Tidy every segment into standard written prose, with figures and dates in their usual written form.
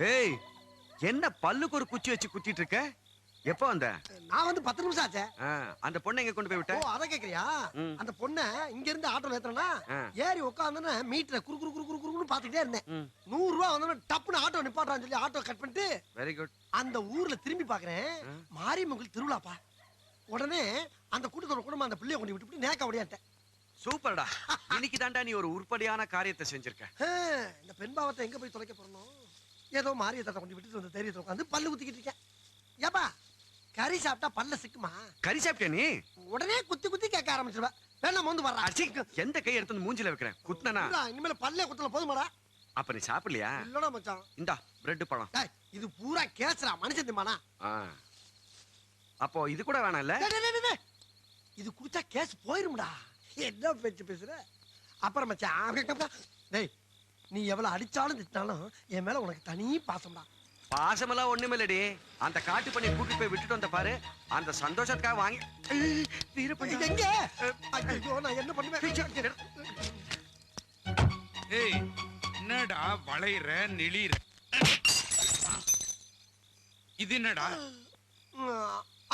ஏய், என்ன பல்லுக்கு ஒரு குச்சி வச்சு குத்திட்டு இருக்க? எப்ப வந்த? நான் வந்து 10 நிமிஷம் ஆச்சே. அந்த பொண்ணை எங்க கொண்டு போய் விட்ட? ஓ, அத கேக்குறியா? அந்த பொண்ண இங்க இருந்து ஆட்டோல ஏத்துறனா, ஏறி உட்கார்ந்தன மீட்டரை குறு குறு குறு குறு குறுன்னு பாத்துக்கிட்டே இருந்தேன். 100 ரூபாய் வந்தன டப்புன்னு ஆட்டோ நிப்பாட்றான்னு சொல்லி ஆட்டோ கட் பண்ணிட்டு வெரி குட். அந்த ஊர்ல திரும்பி பாக்குறேன். மாரியம்மன் திருவிழாப்பா. உடனே அந்த கூட்டத்தோட குடும்பம் அந்த பிள்ளைய கொண்டு விட்டுட்டு நேக்க ஓடியாட்டேன். சூப்பர்டா. இன்னைக்கு தாண்டா நீ ஒரு உருப்படியான காரியத்தை செஞ்சிருக்க. இந்த பெண் பாவத்தை எங்க போய் தொலைக்க போறணும்? ஏதோ மாரியத்தை கொண்டு விட்டுட்டு வந்து தைரியத்தை உட்காந்து பல்லு குத்திக்கிட்டு இருக்கேன். ஏப்பா, கறி சாப்பிட்டா பல்ல சிக்குமா? கறி சாப்பிட்டியா நீ? உடனே குத்தி குத்தி கேட்க ஆரம்பிச்சிருவா. வேணா மோந்து வர்றா. எந்த கை எடுத்து மூஞ்சில வைக்கிறேன்? குத்துனா இனிமேல பல்லே குத்தல போதுமாடா? அப்ப நீ சாப்பிடலையா? இல்லடா மச்சான். இந்தா பிரெட் பழம். இது பூரா கேஸ்ரா, மனுஷன் திம்மானா? அப்போ இது கூட வேணாம் இல்ல? இது குடிச்சா கேஸ் போயிரும்டா. என்ன பேச்சு பேசுற? அப்புறம் மச்சான், டேய், நீ எவ்வளவு அடிச்சாலும் திட்டாலும் என் மேல உனக்கு தனி பாசம்டா. பாசமெல்லாம் ஒண்ணுமில்லடி. அந்த காட்டு பண்ணி கூட்டிட்டு போய் விட்டுட்டு வந்த பாரு, அந்த சந்தோஷத்துக்காக வாங்கி எங்க? ஐயோ, நான் என்ன பண்ணுவேன்? ஏய், என்னடா வளையற நெளிற? இது என்னடா?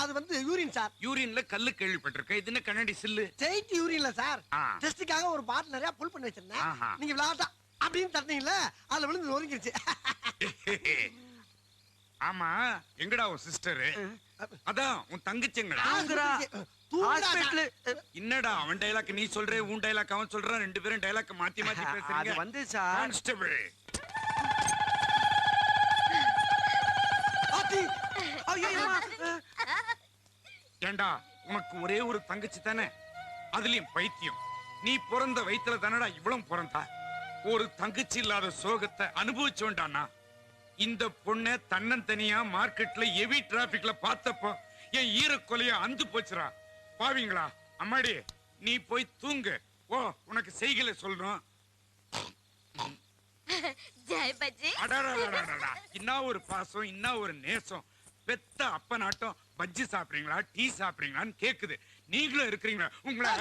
அது வந்து யூரின் சார். யூரின்ல கல்லு கேள்விப்பட்டிருக்க. இது என்ன கண்ணாடி சில்லு? Straight யூரின்ல sir. டெஸ்டுக்காக ஒரு பாட்டில் நிறைய புல் பண்ணி வச்சிருந்தேன். நீங்க விளையாட்டா அப்படின்னு தட்டினீங்கல்ல, அதுல விழுந்து நொறுங்கிருச்சு. ஆமா, எங்கடா உன் சிஸ்டர்? அதான் உன் தங்கச்சிங்கடா. என்னடா அவன் டைலாக் நீ சொல்ற, உன் டைலாக் அவன் சொல்றான், ரெண்டு பேரும் டைலாக் மாத்தி மாத்தி பேசுறீங்க. அது வந்து சார் கான்ஸ்டபிள். ஏண்டா, உனக்கு ஒரே ஒரு தங்கச்சி தானே? அதுலயும் பைத்தியம். நீ பிறந்த வயித்துல தானடா இவ்வளவு பிறந்தா. ஒரு தங்கச்சி இல்லாத சோகத்தை அனுபவிச்சோண்டானா. இந்த பொண்ண தன்னந்தனியா மார்க்கெட்ல ஹெவி டிராபிக்ல பார்த்தப்போ என் ஈரக்கொலைய அந்து போச்சுரா. பாவீங்களா? அம்மாடி, நீ போய் தூங்கு. ஓ, உனக்கு செய்களை சொல்றோம். என்ன ஒரு பாசம், என்ன ஒரு நேசம். பெத்த அப்ப நாட்டம் பஜ்ஜி சாப்பிடுறீங்களா, டீ சாப்பிடுறீங்களான்னு கேக்குது. நீங்களும் இருக்கிறீங்களா? உங்களை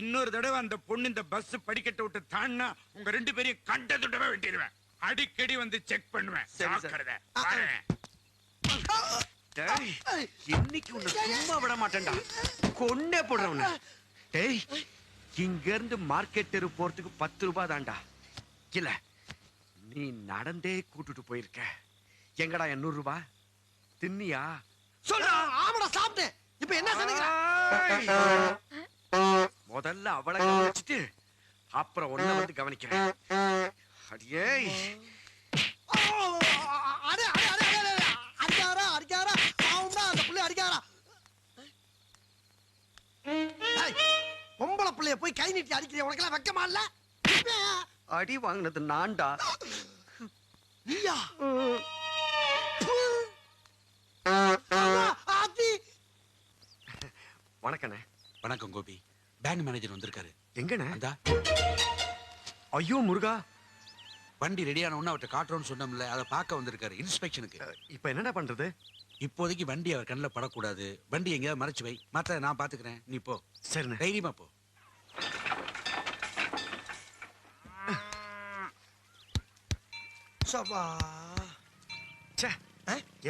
இன்னொரு தடவை அந்த பொண்ணு இந்த பஸ் படிக்கட்ட விட்டு தாண்டினா உங்க ரெண்டு பேரையும் கண்டதுடவே வெட்டிடுவேன். அடிக்கடி வந்து செக் பண்ணுவேன். இன்னைக்கு உன்னை சும்மா விட மாட்டேன்டா. கொண்டே போடுறவன. டேய், இங்க இருந்து மார்க்கெட் தெரு போறதுக்கு 10 ரூபாய் தான்டா. இல்ல, நீ நடந்தே கூட்டிட்டு போயிருக்க. எங்கடா 800 ரூபாய் தின்னியா? சொல்றா. ஆமாடா, சாப்பிட்டேன். இப்ப என்ன சொன்னீங்க? முதல்ல அவளை கவனிச்சுட்டு அப்புறம் ஒன்ன வந்து கவனிக்கிறேன். அடியே, அடிக்காரா அடிக்காரா, அவன்தான் அந்த புள்ளை அடிக்காரா. பொம்பளை புள்ளைய போய் கை நீட்டி அடிக்கிற உனக்கு எல்லாம் வெக்கமா இல்ல? அடி வாங்கினது நான்டா. நீயா? வணக்கண்ணே. வணக்கம் கோபி. பேங்க் மேனேஜர் வந்திருக்காரு. எங்கண்ணே? அந்தா. ஐயோ முருகா, வண்டி ரெடியான உடனே அவர்கிட்ட காட்டுறோம்னு சொன்னோம்ல, அதை பார்க்க வந்திருக்காரு இன்ஸ்பெக்ஷனுக்கு. இப்ப என்னடா பண்றது? இப்போதைக்கு வண்டி அவர் கண்ணில் படக்கூடாது. வண்டி எங்கேயாவது மறைச்சு வை, மற்ற நான் பாத்துக்கிறேன். நீ போ. சரிண்ணே. தைரியமா போ. சபா.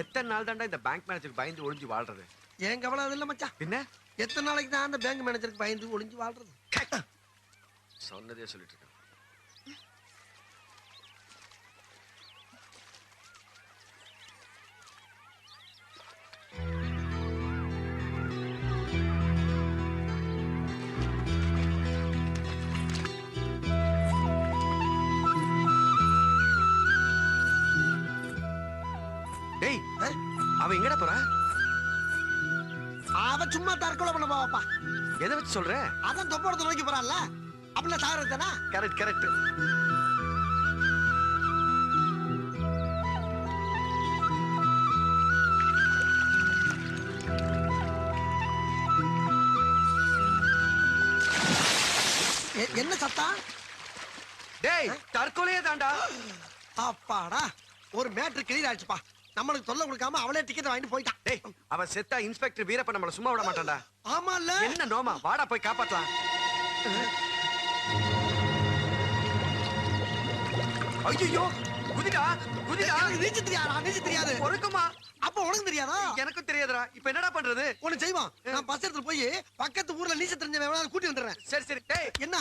எத்தனை நாள் தாண்டா இந்த பேங்க் மேனேஜருக்கு பயந்து ஒளிஞ்சு வாழ்றது? ஏன் கவலை இல்ல மச்சான். என்ன எத்தனை நாளைக்கு தான் அந்த பேங்க் மேனேஜருக்கு பயந்து ஒளிஞ்சு வாழ்றது? சொன்னதே சொல்லிட்டு இருக்கேன். டேய், அவன் எங்கடா போறா? அவ சும்மா தற்கொலை பண்ண போவாப்பா. எதை வச்சு சொல்ற? அதான் தொப்போடத்தை நோக்கி போறான்ல, அப்படின்னா சாகரத்தானா? Correct correct. என்ன சத்தம்? டேய், தற்கொலையே தாண்டா. அப்பாடா, ஒரு மேட்ரு கிளியர் ஆயிடுச்சுப்பா. நம்மளுக்கு தொல்லை கொடுக்காம அவளே டிக்கெட் வாங்கிட்டு போயிட்டான். டேய், அவ செத்தா இன்ஸ்பெக்டர் வீரப்ப நம்மள சும்மா விட மாட்டான்டா. ஆமா இல்ல? என்ன நோமா, வாடா போய் காப்பாத்தலாம். ஐயோ, குதிடா குதிடா. எனக்கு நீச்சல் தெரியாதா? நீச்சல் தெரியாது. பொறுக்குமா. அப்ப உனக்கு தெரியாதா? எனக்கும் தெரியாதுடா. இப்ப என்னடா பண்றது? ஒண்ணு செய்வான். நான் பஸ் எடுத்து போய் பக்கத்து ஊர்ல நீச்சல் தெரிஞ்சவன் எவனாவது கூட்டி வந்துடுறேன். சரி சரி. டேய் என்ன?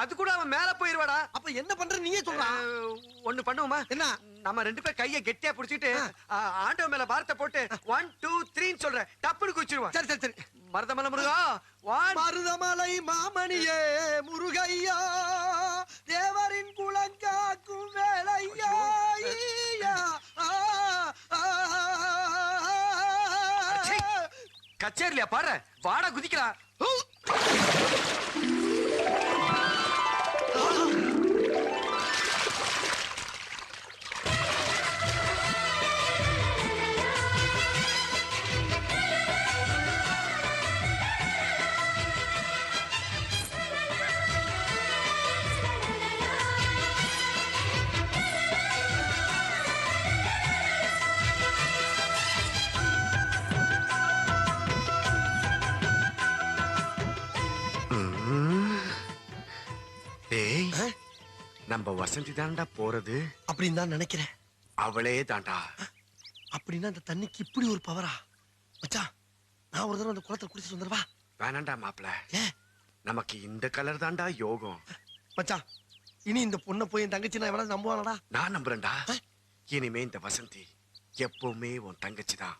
அது கூட அவன் மேல போயிருவாடா. அப்ப என்ன பண்ற நீயே சொல்றா. ஒண்ணு பண்ணுவோமா? என்ன? நம்ம 2 பேர் கைய கெட்டியா புடிச்சிட்டு ஆண்டவ மேல பாரத்தை போட்டு 1 2 3 சொல்றேன். டப்புனு குச்சிடுவான். சரி சரி சரி. மருதமலை முருகா 1 மருதமலை மாமணியே முருகையா தேவரின் குலங்காக்கும் வேலையா ஈயா, ஆ, ஆ, அச்சே. கச்சேரியா பாரு. வாடா குதிக்கிறா. டேய் நம்ம வசந்தி தான்டா போறது. அப்படின்னு தான் நினைக்கிறேன். அவளே தான்டா. அப்படின்னா அந்த தண்ணிக்கு இப்படி ஒரு பவரா? மச்சான், நான் ஒரு தடவை அந்த குளத்துல குடிச்சிட்டு வந்துடுவா. வேணாண்டா மாப்பிள. ஏன்? நமக்கு இந்த கலர் தான்டா யோகம். மச்சான், இனி இந்த பொண்ணை போய் என் தங்கச்சி நான் எவ்வளவு நம்புவானடா? நான் நம்புறேன்டா. இனிமே இந்த வசந்தி எப்பவுமே உன் தங்கச்சி தான்.